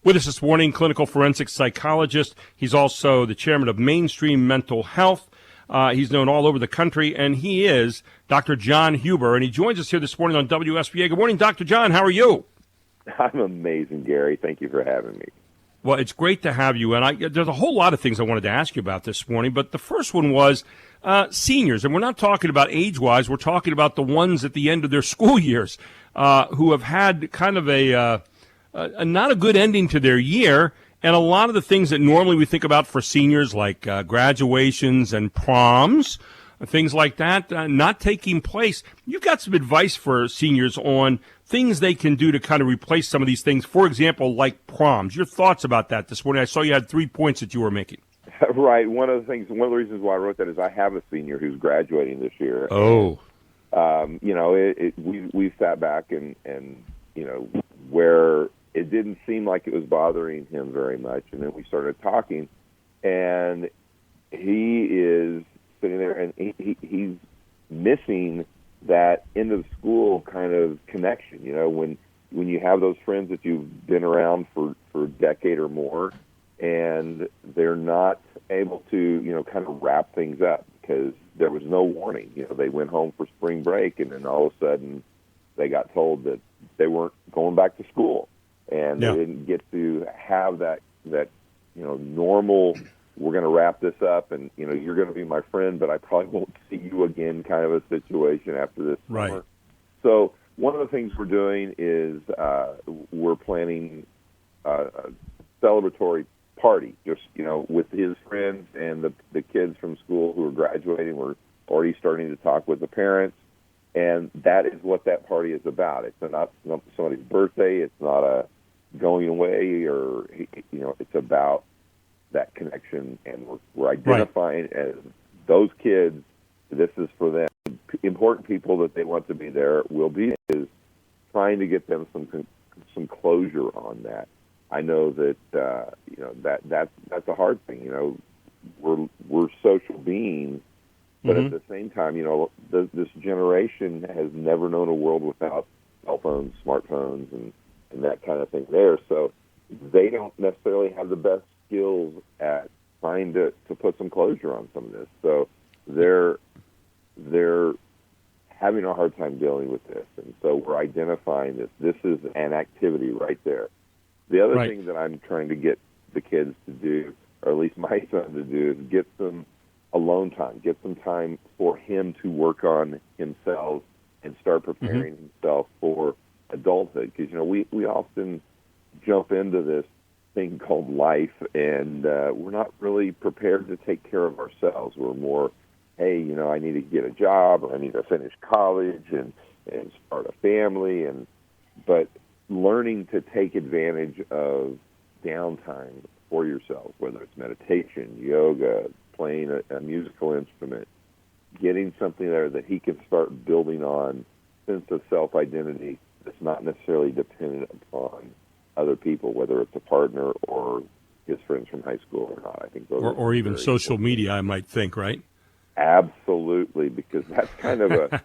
With us this morning, clinical forensic psychologist. He's also the chairman of Mainstream Mental Health. He's known all over the country, and he is Dr. John Huber, and he joins us here this morning on WSBA. Good morning, Dr. John. How are you? I'm amazing, Gary. Thank you for having me. Well, it's great to have you, and there's a whole lot of things I wanted to ask you about this morning, but the first one was seniors, and we're not talking about age-wise. We're talking about the ones at the end of their school years who have had kind of a not a good ending to their year, and a lot of the things that normally we think about for seniors, like graduations and proms, things like that, not taking place. You've got some advice for seniors on things they can do to kind of replace some of these things, for example, like proms. Your thoughts about that this morning? I saw you had 3 points that you were making. Right. One of the reasons why I wrote that is I have a senior who's graduating this year. Oh. We sat back and where it didn't seem like it was bothering him very much, and then we started talking, and he is sitting there, and he's missing that end of school kind of connection. When you have those friends that you've been around for a decade or more, and they're not able to kind of wrap things up because there was no warning. They went home for spring break, and then all of a sudden they got told that they weren't going back to school. And they didn't get to have that normal, we're going to wrap this up, and, you're going to be my friend, but I probably won't see you again kind of a situation after this summer. So one of the things we're doing is we're planning a celebratory party, just, with his friends and the kids from school who are graduating. We're already starting to talk with the parents. And that is what that party is about. It's not somebody's birthday. It's not a going away, or it's about that connection, and we're identifying as those kids. This is for them. Important people that they want to be there will be. Is trying to get them some closure on that. I know that that's a hard thing. We're social beings. But at the same time, this generation has never known a world without cell phones, smartphones, and that kind of thing there. So they don't necessarily have the best skills at trying to put some closure on some of this. So they're having a hard time dealing with this. And so we're identifying this. This is an activity right there. The other thing that I'm trying to get the kids to do, or at least my son to do, is get some alone time, get some time for him to work on himself and start preparing himself for adulthood. Because, we often jump into this thing called life, and we're not really prepared to take care of ourselves. We're more, hey, I need to get a job, or I need to finish college and start a family. But learning to take advantage of downtime for yourself, whether it's meditation, yoga, playing a musical instrument, getting something there that he can start building on sense of self-identity that's not necessarily dependent upon other people, whether it's a partner or his friends from high school or not. I think those or even social media, I might think, right? Absolutely, because that's kind of a,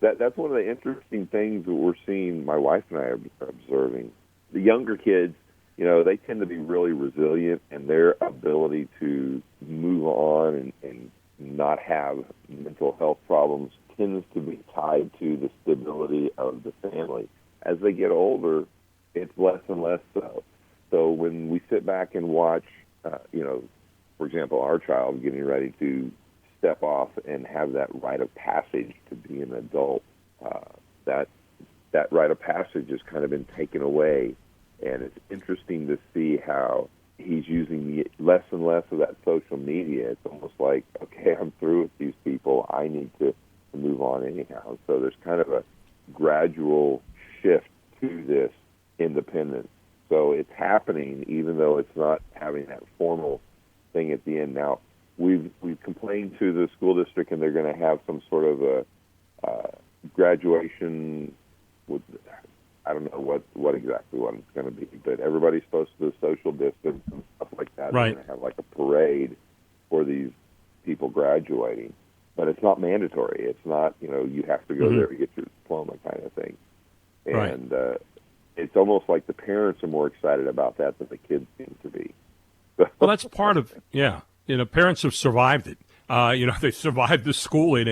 that's one of the interesting things that we're seeing, my wife and I are observing. The younger kids, they tend to be really resilient, and their ability to move on and not have mental health problems tends to be tied to the stability of the family. As they get older, it's less and less so. So when we sit back and watch, for example, our child getting ready to step off and have that rite of passage to be an adult, that rite of passage has kind of been taken away. And it's interesting to see how he's using less and less of that social media. It's almost like, okay, I'm through with these people. I need to move on anyhow. So there's kind of a gradual shift to this independence. So it's happening, even though it's not having that formal thing at the end. Now, we've complained to the school district, and they're going to have some sort of a graduation with, I don't know what exactly what it's going to be, but everybody's supposed to social distance and stuff like that. Right. They're going to have like a parade for these people graduating, but it's not mandatory. It's not, you have to go there to get your diploma kind of thing. And it's almost like the parents are more excited about that than the kids seem to be. Well, that's part of, parents have survived it. They've survived the schooling,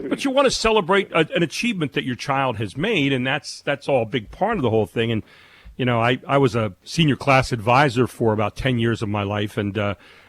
but you want to celebrate an achievement that your child has made, and that's all a big part of the whole thing. And, I was a senior class advisor for about 10 years of my life, and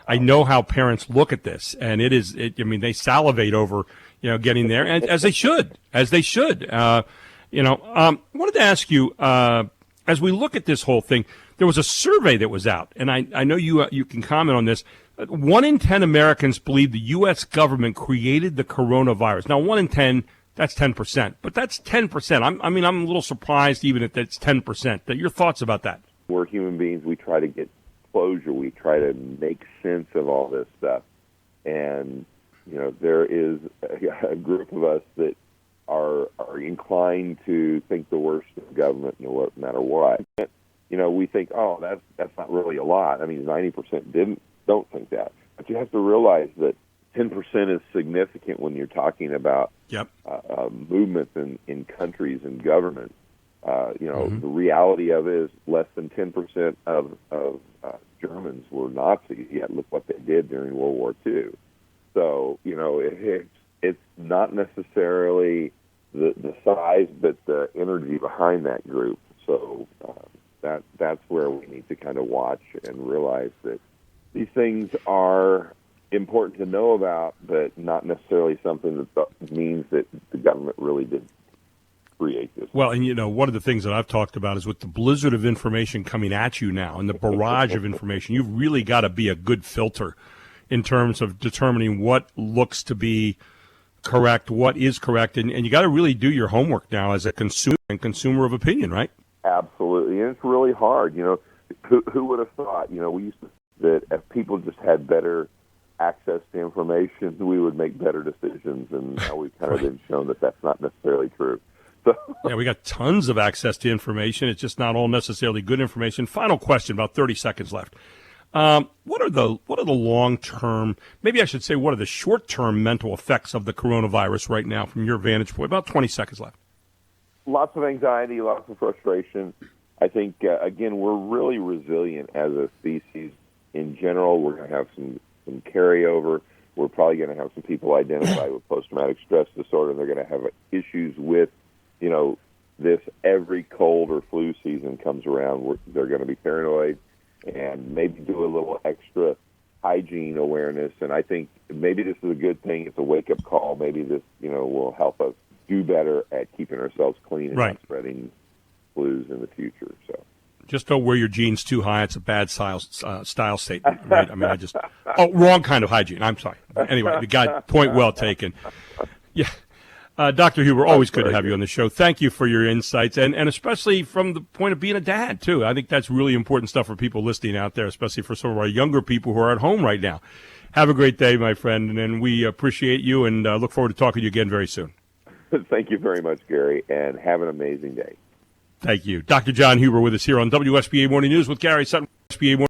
I know how parents look at this, and they salivate over, getting there, and as they should. Wanted to ask you, as we look at this whole thing, there was a survey that was out, and I know you can comment on this. 1 in 10 Americans believe the U.S. government created the coronavirus. Now, 1 in 10, that's 10%, but that's 10%. I'm a little surprised even if that's 10%. Your thoughts about that? We're human beings. We try to get closure. We try to make sense of all this stuff. And, there is a group of us that are inclined to think the worst of government no matter what. We think, oh, that's not really a lot. 90% don't think that. But you have to realize that 10% is significant when you're talking about movements in countries and governments. The reality of it is less than 10% of Germans were Nazis, yet look what they did during World War II. So, it's not necessarily the size, but the energy behind that group. So that's where we need to kind of watch and realize that these things are important to know about, but not necessarily something that means that the government really did create this. Well, and one of the things that I've talked about is with the blizzard of information coming at you now and the barrage of information, you've really got to be a good filter in terms of determining what looks to be correct, what is correct, and you got to really do your homework now as a consumer of opinion, right? Absolutely, and it's really hard. Who would have thought? We used to that if people just had better access to information, we would make better decisions, and now we've kind of been shown that that's not necessarily true. So yeah, we got tons of access to information. It's just not all necessarily good information. Final question, about 30 seconds left. What are the long-term, maybe I should say, what are the short-term mental effects of the coronavirus right now from your vantage point? About 20 seconds left. Lots of anxiety, lots of frustration. I think, again, we're really resilient as a species. In general, we're going to have some carryover. We're probably going to have some people identified with post-traumatic stress disorder, and they're going to have issues with, this every cold or flu season comes around. They're going to be paranoid and maybe do a little extra hygiene awareness. And I think maybe this is a good thing. It's a wake-up call. Maybe this, will help us do better at keeping ourselves clean and not spreading flus in the future. So just don't wear your jeans too high. It's a bad style statement, right? Wrong kind of hygiene. I'm sorry. Anyway, the guy, point well taken. Yeah. Dr. Huber, always good to have you on the show. Thank you for your insights, and especially from the point of being a dad, too. I think that's really important stuff for people listening out there, especially for some of our younger people who are at home right now. Have a great day, my friend, and we appreciate you and look forward to talking to you again very soon. Thank you very much, Gary, and have an amazing day. Thank you. Dr. John Huber with us here on WSBA Morning News with Gary Sutton. WSBA Morning